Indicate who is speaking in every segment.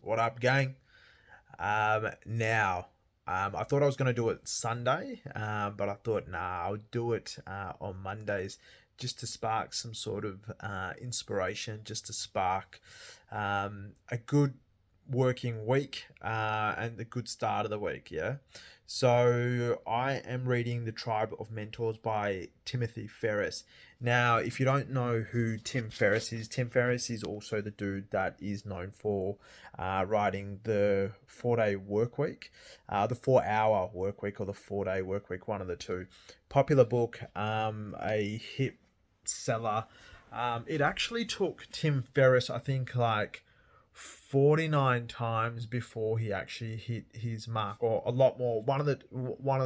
Speaker 1: What up, gang? Now, I thought I was going to do it Sunday, but I thought, nah, I'll do it on Mondays just to spark some sort of inspiration, just to spark a good working week and a good start of the week, yeah? So, I am reading The Tribe of Mentors by Timothy Ferriss. Now, if you don't know who Tim Ferriss is also the dude that is known for writing the 4 day work week, the 4 hour work week, or the 4 day work week, one of the two. Popular book, a hit seller. It actually took Tim Ferriss, I think, like 49 times before he actually hit his mark, or a lot more, one of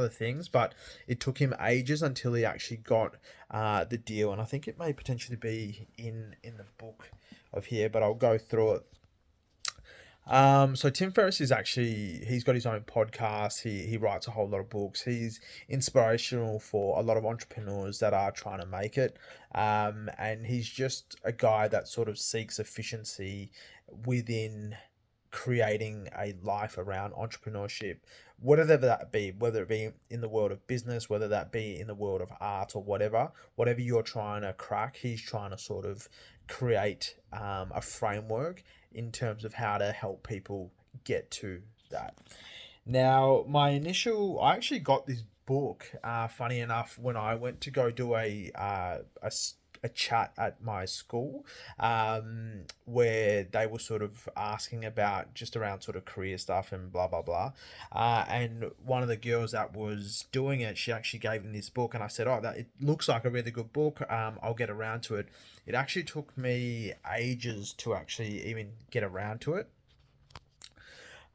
Speaker 1: the things, but it took him ages until he actually got the deal. And I think it may potentially be in the book of here, but I'll go through it. So Tim Ferriss is actually, he's got his own podcast. He writes a whole lot of books. He's inspirational for a lot of entrepreneurs that are trying to make it. And he's just a guy that sort of seeks efficiency within creating a life around entrepreneurship, whether it be in the world of business, whether that be in the world of art, or whatever you're trying to crack, he's trying to sort of create a framework in terms of how to help people get to that. Now, I actually got this book, funny enough, when I went to go do a chat at my school, where they were sort of asking about just around sort of career stuff and blah, blah, blah. And one of the girls that was doing it, she actually gave me this book, and I said, oh, that it looks like a really good book. I'll get around to it. It actually took me ages to actually even get around to it.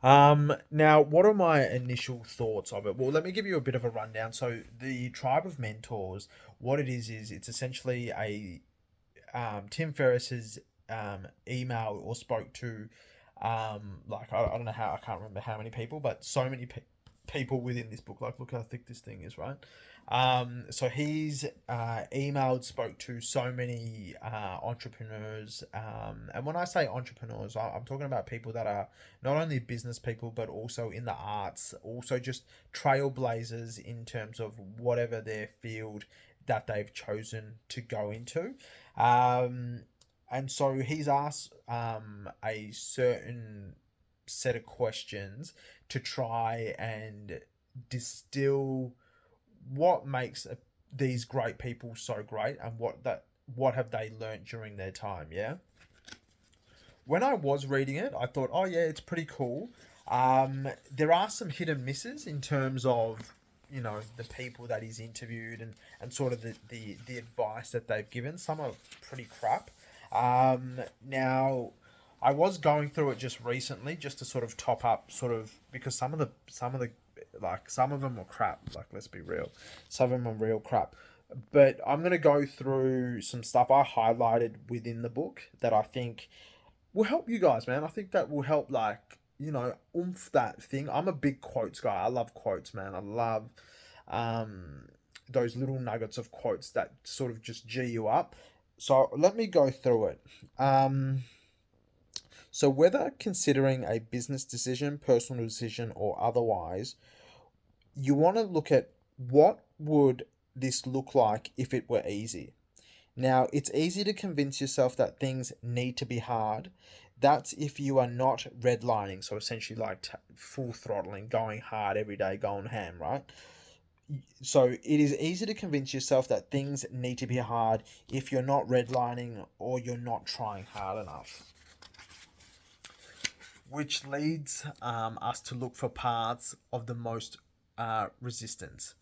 Speaker 1: Now, what are my initial thoughts of it? Well, let me give you a bit of a rundown. So, the Tribe of Mentors, what it is it's essentially a Tim Ferriss's email or spoke to, like I don't know how, I can't remember how many people, but so many people within this book. Like, look how thick this thing is, right? So he's emailed, spoke to so many entrepreneurs, and when I say entrepreneurs, I'm talking about people that are not only business people but also in the arts, also just trailblazers in terms of whatever their field that they've chosen to go into. Um, and so he's asked a certain set of questions to try and distill what makes these great people so great, and what have they learnt during their time. Yeah, when I was reading it, I thought, oh yeah, it's pretty cool. There are some hit and misses in terms of, the people that he's interviewed, and sort of the advice that they've given. Some are pretty crap. Now, I was going through it just recently, just to sort of top up, sort of, because some of the like some of them were crap. Like, let's be real, some of them are real crap. But I'm gonna go through some stuff I highlighted within the book that I think will help you guys, man. I think that will help, like, oomph that thing. I'm a big quotes guy. I love quotes, man. I love um, those little nuggets of quotes that sort of just G you up. So let me go through it. So whether considering a business decision, personal decision, or otherwise, you want to look at what would this look like if it were easy. Now, it's easy to convince yourself that things need to be hard. That's if you are not redlining, so essentially like full throttling, going hard every day, going ham, right? So it is easy to convince yourself that things need to be hard if you're not redlining or you're not trying hard enough, which leads us to look for paths of the most resistance,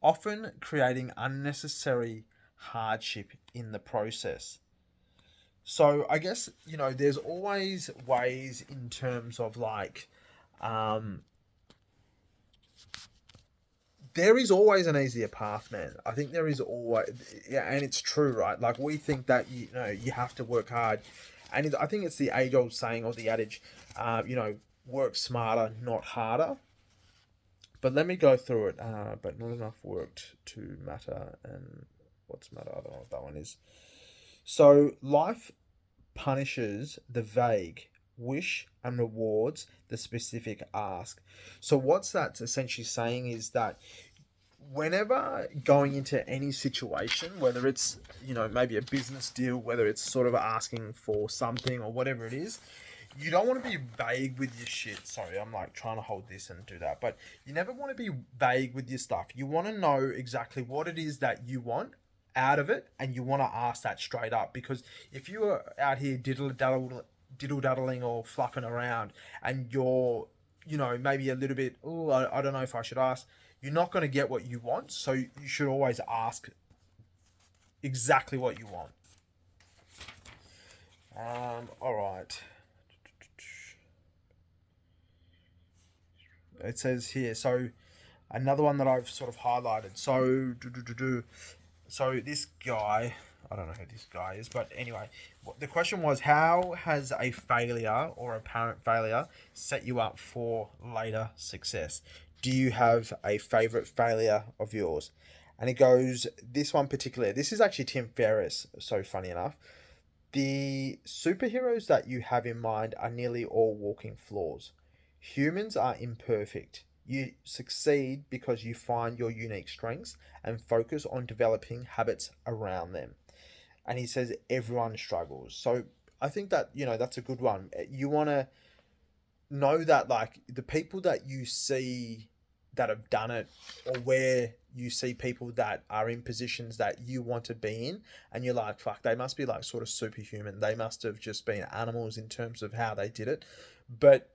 Speaker 1: often creating unnecessary hardship in the process. So I guess, there's always ways in terms of, like, um, there is always an easier path, man. I think there is always, yeah, and it's true, right? Like, we think that you have to work hard, and I think it's the age old saying, or the adage, work smarter, not harder. But let me go through it. But not enough worked to matter, and what's matter? I don't know what that one is. So life punishes the vague wish and rewards the specific ask. So what's that essentially saying is that whenever going into any situation, whether it's, maybe a business deal, whether it's sort of asking for something or whatever it is, you don't want to be vague with your shit. Sorry, I'm like trying to hold this and do that. But you never want to be vague with your stuff. You want to know exactly what it is that you want out of it, and you want to ask that straight up. Because if you are out here diddle daddling or fluffing around, and you're, maybe a little bit, oh, I don't know if I should ask, you're not going to get what you want. So you should always ask exactly what you want. All right. It says here, so another one that I've sort of highlighted. So this guy, I don't know who this guy is, but anyway, the question was, how has a failure or apparent failure set you up for later success? Do you have a favorite failure of yours? And it goes, this one particularly, this is actually Tim Ferriss, so funny enough. The superheroes that you have in mind are nearly all walking flaws. Humans are imperfect. You succeed because you find your unique strengths and focus on developing habits around them. And he says everyone struggles. So I think that, that's a good one. You want to know that, like, the people that you see that have done it, or where you see people that are in positions that you want to be in, and you're like, fuck, they must be like sort of superhuman. They must have just been animals in terms of how they did it. But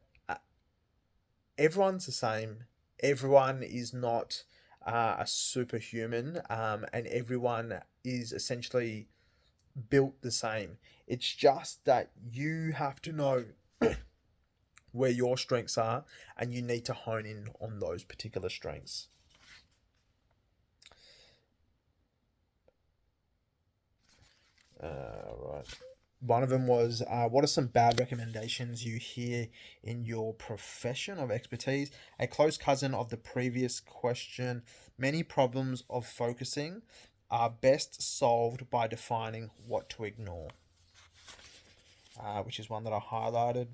Speaker 1: everyone's the same. Everyone is not a superhuman, and everyone is essentially built the same. It's just that you have to know where your strengths are, and you need to hone in on those particular strengths. Right. One of them was, what are some bad recommendations you hear in your profession of expertise? A close cousin of the previous question. Many problems of focusing are best solved by defining what to ignore, which is one that I highlighted.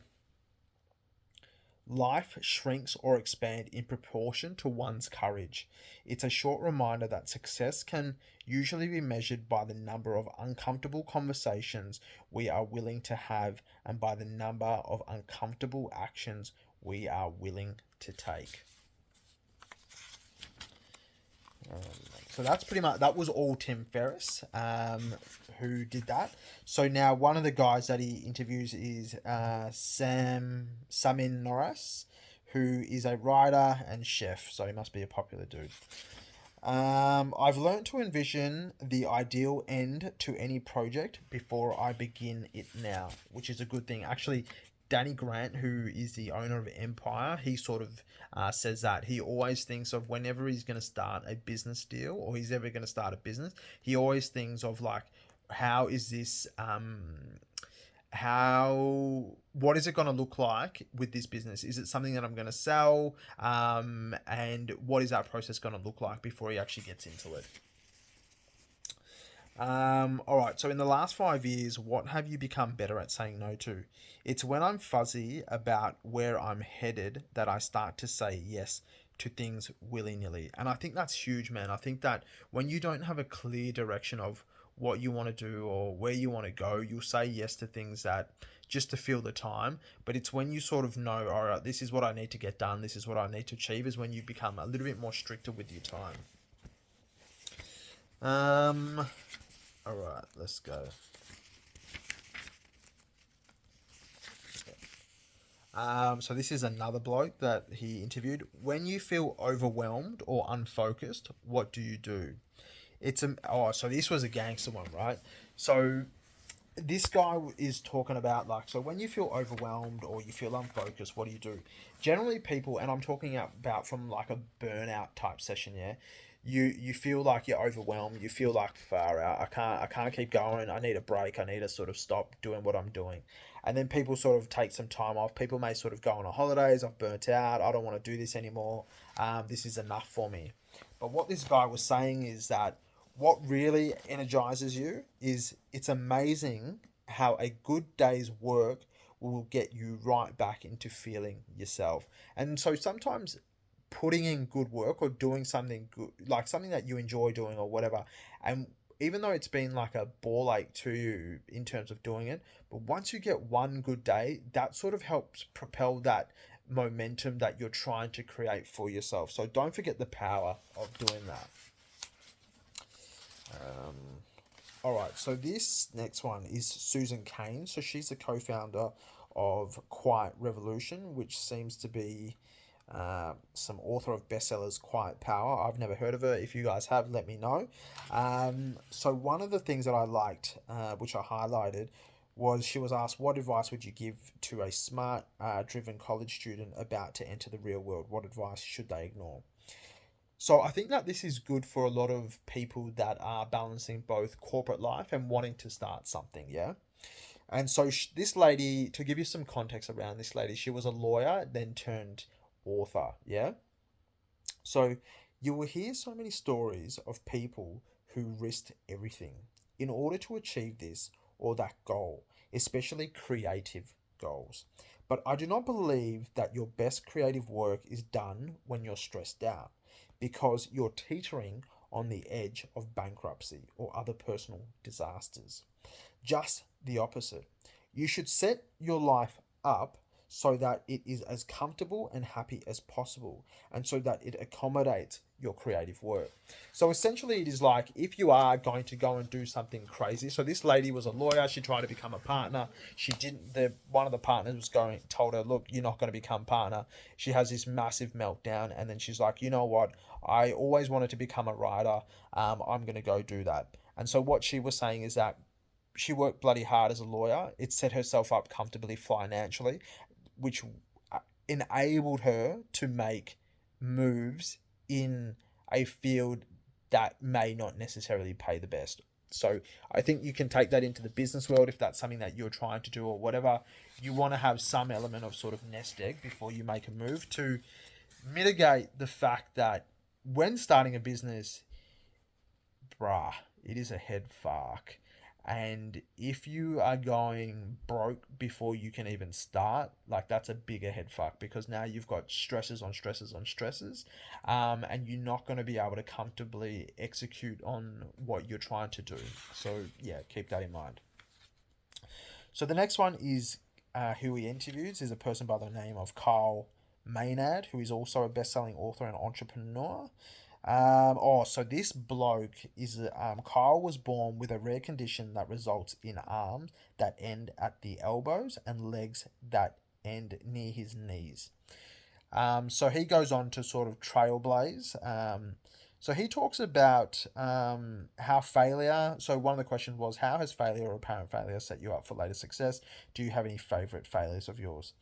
Speaker 1: Life shrinks or expands in proportion to one's courage. It's a short reminder that success can usually be measured by the number of uncomfortable conversations we are willing to have, and by the number of uncomfortable actions we are willing to take. So that's pretty much, that was all Tim Ferriss, who did that. So now one of the guys that he interviews is Samin Norris, who is a writer and chef. So he must be a popular dude. I've learned to envision the ideal end to any project before I begin it now, which is a good thing. Actually, Danny Grant, who is the owner of Empire, he sort of says that he always thinks of, whenever he's going to start a business deal, or he's ever going to start a business, he always thinks of, like, how is this, what is it going to look like with this business? Is it something that I'm going to sell? And what is that process going to look like before he actually gets into it? All right. So in the last 5 years, what have you become better at saying no to? It's when I'm fuzzy about where I'm headed that I start to say yes to things willy-nilly. And I think that's huge, man. I think that when you don't have a clear direction of what you want to do or where you want to go, you'll say yes to things that just to fill the time. But it's when you sort of know, all right, this is what I need to get done, this is what I need to achieve, is when you become a little bit more stricter with your time. All right, let's go. So this is another bloke that he interviewed. When you feel overwhelmed or unfocused, what do you do? So this was a gangster one, right? So this guy is talking about, like, so when you feel overwhelmed or you feel unfocused, what do you do? Generally, people, and I'm talking about from like a burnout type session, yeah. You feel like you're overwhelmed. You feel like, far out. I can't keep going. I need a break. I need to sort of stop doing what I'm doing. And then people sort of take some time off. People may sort of go on a holidays. I've burnt out. I don't want to do this anymore. This is enough for me. But what this guy was saying is that what really energizes you is, it's amazing how a good day's work will get you right back into feeling yourself. And so sometimes putting in good work or doing something good, like something that you enjoy doing or whatever, and even though it's been like a ball ache to you in terms of doing it, but once you get one good day, that sort of helps propel that momentum that you're trying to create for yourself. So don't forget the power of doing that. Um, all right, so this next one is Susan Cain. So she's the co-founder of Quiet Revolution, which seems to be some author of bestsellers Quiet Power. I've never heard of her. If you guys have, let me know. So one of the things that I liked, which I highlighted, was she was asked, what advice would you give to a smart, driven college student about to enter the real world? What advice should they ignore? So I think that this is good for a lot of people that are balancing both corporate life and wanting to start something, yeah? And so this lady, to give you some context around this lady, she was a lawyer, then turned author, yeah? So you will hear so many stories of people who risked everything in order to achieve this or that goal, especially creative goals. But I do not believe that your best creative work is done when you're stressed out because you're teetering on the edge of bankruptcy or other personal disasters. Just the opposite. You should set your life up so that it is as comfortable and happy as possible, and so that it accommodates your creative work. So essentially, it is like if you are going to go and do something crazy. So this lady was a lawyer. She tried to become a partner. She didn't. The one of the partners was told her, "Look, you're not going to become partner." She has this massive meltdown, and then she's like, "You know what? I always wanted to become a writer. I'm going to go do that." And so what she was saying is that she worked bloody hard as a lawyer. It set herself up comfortably financially, which enabled her to make moves in a field that may not necessarily pay the best. So I think you can take that into the business world if that's something that you're trying to do or whatever. You want to have some element of sort of nest egg before you make a move to mitigate the fact that when starting a business, bruh, it is a head fuck. And if you are going broke before you can even start, like that's a bigger head fuck because now you've got stresses on stresses on stresses, and you're not going to be able to comfortably execute on what you're trying to do. So yeah, keep that in mind. So the next one is who he interviews is a person by the name of Carl Maynard, who is also a best-selling author and entrepreneur. So this bloke is Kyle was born with a rare condition that results in arms that end at the elbows and legs that end near his knees. So he goes on to sort of trailblaze. So he talks about how failure. So one of the questions was, how has failure or apparent failure set you up for later success? Do you have any favorite failures of yours?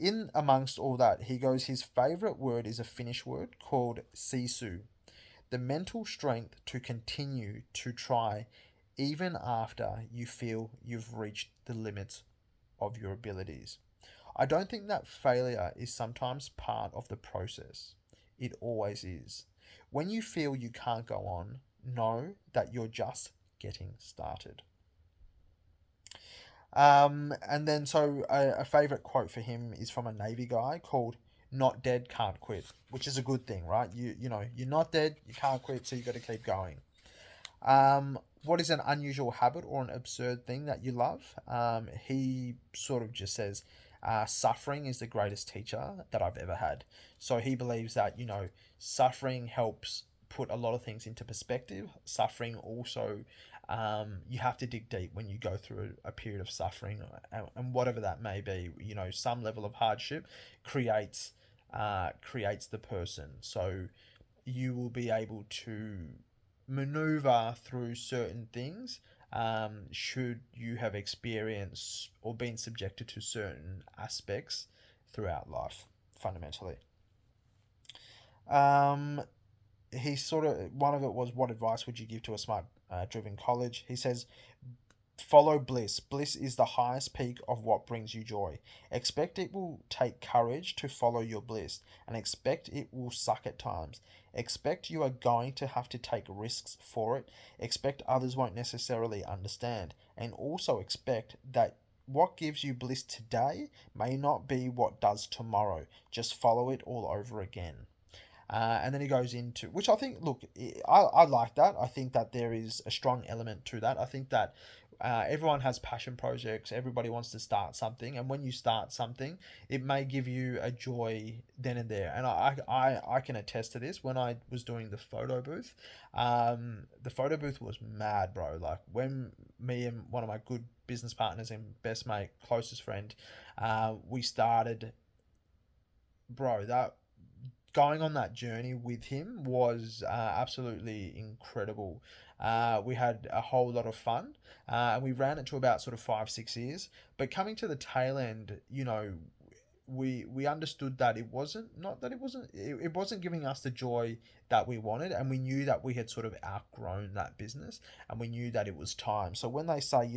Speaker 1: In amongst all that, he goes, his favorite word is a Finnish word called sisu, the mental strength to continue to try even after you feel you've reached the limits of your abilities. I don't think that failure is sometimes part of the process. It always is. When you feel you can't go on, know that you're just getting started. And then so a favorite quote for him is from a Navy guy called "Not dead, can't quit," which is a good thing, right? You know you're not dead, you can't quit, so you got to keep going. What is an unusual habit or an absurd thing that you love? He sort of just says, suffering is the greatest teacher that I've ever had. So he believes that suffering helps put a lot of things into perspective. Suffering also, you have to dig deep when you go through a period of suffering, and whatever that may be. Some level of hardship creates the person. So you will be able to maneuver through certain things, should you have experienced or been subjected to certain aspects throughout life, fundamentally. Um, he sort of, one of it was, what advice would you give to a smart, driven college? He says, follow bliss. Bliss is the highest peak of what brings you joy. Expect it will take courage to follow your bliss, and expect it will suck at times. Expect you are going to have to take risks for it. Expect others won't necessarily understand, and also expect that what gives you bliss today may not be what does tomorrow. Just follow it all over again. And then he goes into, which I think, look, I like that. I think that there is a strong element to that. I think that everyone has passion projects. Everybody wants to start something. And when you start something, it may give you a joy then and there. And I can attest to this. When I was doing the photo booth was mad, bro. Like when me and one of my good business partners and best mate, closest friend, we started, bro, that going on that journey with him was absolutely incredible. We had a whole lot of fun, and we ran it to about sort of 5 6 years. But coming to the tail end, we understood that it wasn't not that it wasn't giving us the joy that we wanted, and we knew that we had sort of outgrown that business, and we knew that it was time. So when they say,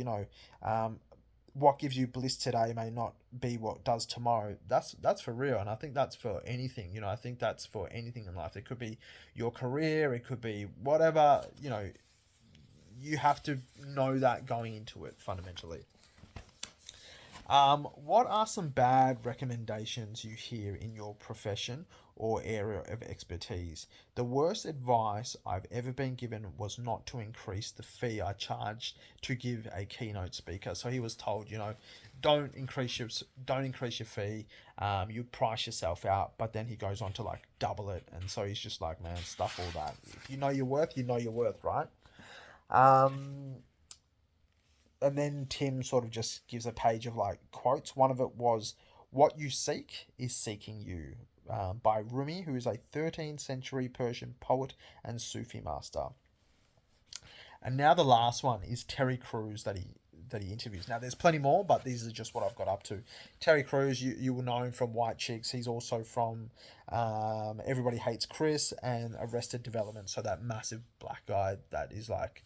Speaker 1: what gives you bliss today may not be what does tomorrow. That's for real, and I think that's for anything. I think that's for anything in life. It could be your career, it could be whatever. You have to know that going into it fundamentally. What are some bad recommendations you hear in your profession or area of expertise? The worst advice I've ever been given was not to increase the fee I charged to give a keynote speaker. So he was told, don't increase your fee. You price yourself out. But then he goes on to like double it, and so he's just like, man, stuff all that. If you know your worth, you know your worth, right? Um, and then Tim sort of just gives a page of like quotes. One of it was, "What you seek is seeking you," by Rumi, who is a 13th century Persian poet and Sufi master. And now the last one is Terry Crews that he interviews. Now there's plenty more, but these are just what I've got up to. Terry Crews, you will know him from White Chicks. He's also from Everybody Hates Chris and Arrested Development. So that massive black guy that is like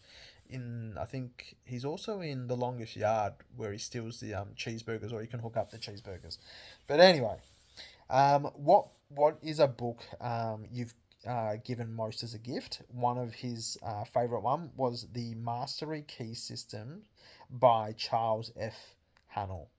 Speaker 1: I think he's also in The Longest Yard, where he steals the cheeseburgers, or you can hook up the cheeseburgers. But anyway, what is a book you've given most as a gift? One of his favorite one was The Mastery Key System by Charles F. Hannell.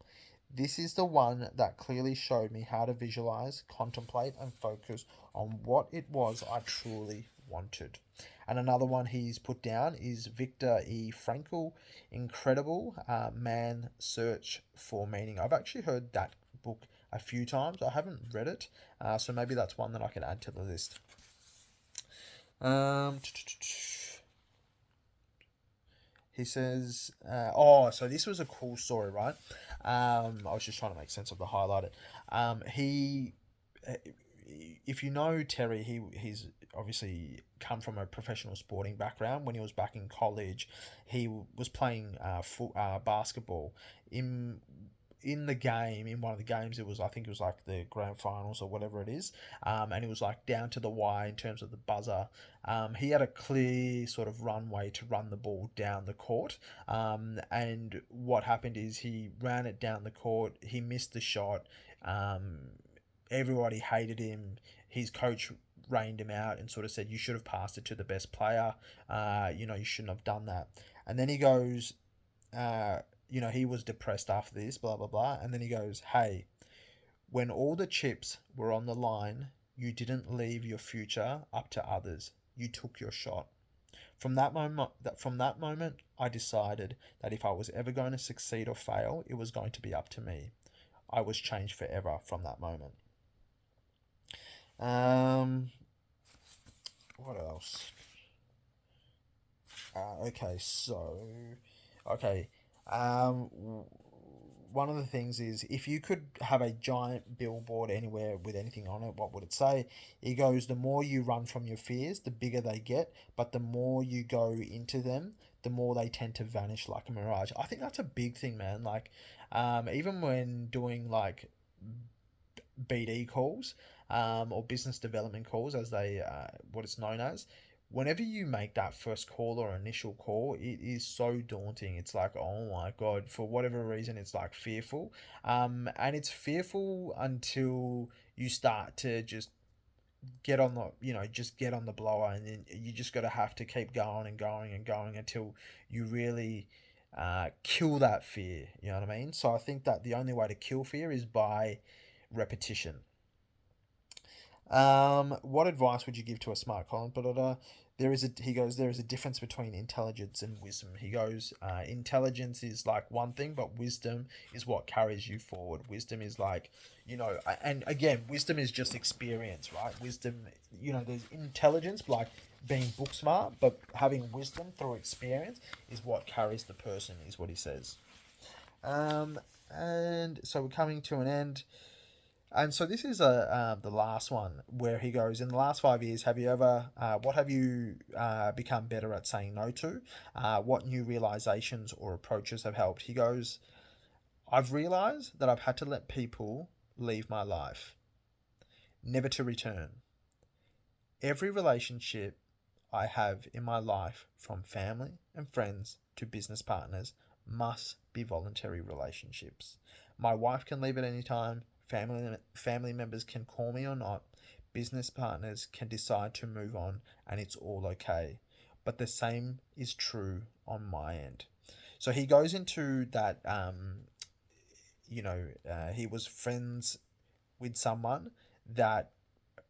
Speaker 1: This is the one that clearly showed me how to visualize, contemplate, and focus on what it was I truly wanted. And another one he's put down is Viktor E. Frankl, Incredible Man Search for Meaning. I've actually heard that book a few times. I haven't read it, so maybe that's one that I can add to the list. He says, so this was a cool story, right? I was just trying to make sense of the highlighted. If you know Terry, he's obviously come from a professional sporting background. When he was back in college, he was playing basketball. In the game, in one of the games, I think it was like the grand finals or whatever it is, and it was like down to the wire in terms of the buzzer. He had a clear sort of runway to run the ball down the court, and what happened is he ran it down the court. He missed the shot. Everybody hated him. His coach reined him out and sort of said, "You should have passed it to the best player. You shouldn't have done that." And then he goes, he was depressed after this, blah, blah, blah. And then he goes, "Hey, when all the chips were on the line, you didn't leave your future up to others. You took your shot. From that moment, I decided that if I was ever going to succeed or fail, it was going to be up to me. I was changed forever from that moment." What else? Okay. Um, One of the things is, if you could have a giant billboard anywhere with anything on it, what would it say? He goes, "The more you run from your fears, the bigger they get, but the more you go into them, the more they tend to vanish like a mirage." I think that's a big thing, man. Like, even when doing like BD calls, or business development calls, as what it's known as. Whenever you make that first call or initial call, it is so daunting. It's like, oh my god, for whatever reason, it's like fearful. And it's fearful until you start to just get on the blower, and then you just got to have to keep going and going and going until you really kill that fear. You know what I mean? So I think that the only way to kill fear is by repetition. What advice would you give to a smart Colin? He goes, there is a difference between intelligence and wisdom. He goes, intelligence is like one thing, but wisdom is what carries you forward. Wisdom is like, and again, wisdom is just experience, right? Wisdom, there's intelligence, like being book smart, but having wisdom through experience is what carries the person, is what he says. And so we're coming to an end. And so this is the last one where he goes, in the last 5 years, what have you become better at saying no to? What new realizations or approaches have helped? He goes, I've realized that I've had to let people leave my life, never to return. Every relationship I have in my life, from family and friends to business partners, must be voluntary relationships. My wife can leave at any time. Family members can call me or not. Business partners can decide to move on, and it's all okay. But the same is true on my end. So he goes into that, he was friends with someone that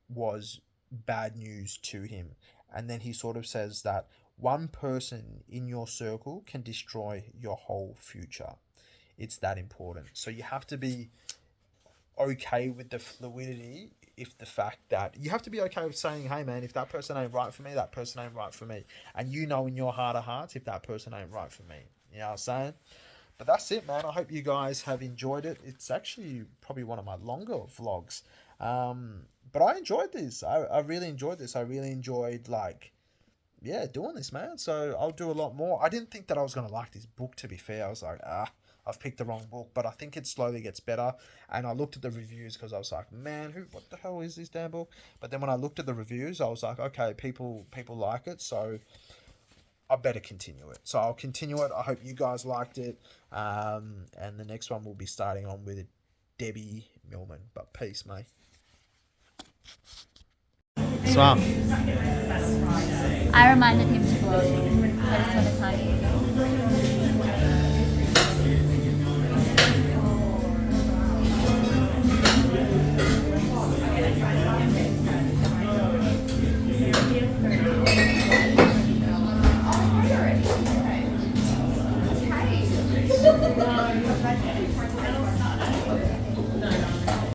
Speaker 1: was bad news to him. And then he sort of says that one person in your circle can destroy your whole future. It's that important. So you have to be okay with the fluidity, if the fact that you have to be okay with saying, hey man, if that person ain't right for me, that person ain't right for me. And in your heart of hearts, if that person ain't right for me. You know what I'm saying? But that's it, man. I hope you guys have enjoyed it. It's actually probably one of my longer vlogs. But I enjoyed this. I really enjoyed this. I really enjoyed, doing this, man. So I'll do a lot more. I didn't think that I was going to like this book, to be fair. I was like, I've picked the wrong book. But I think it slowly gets better. And I looked at the reviews because I was like, man, what the hell is this damn book? But then when I looked at the reviews, I was like, okay, people like it. So I better continue it. So I'll continue it. I hope you guys liked it. And the next one we'll be starting on with Debbie Millman. But peace, mate.
Speaker 2: I reminded him to vlog. I just want to tell you.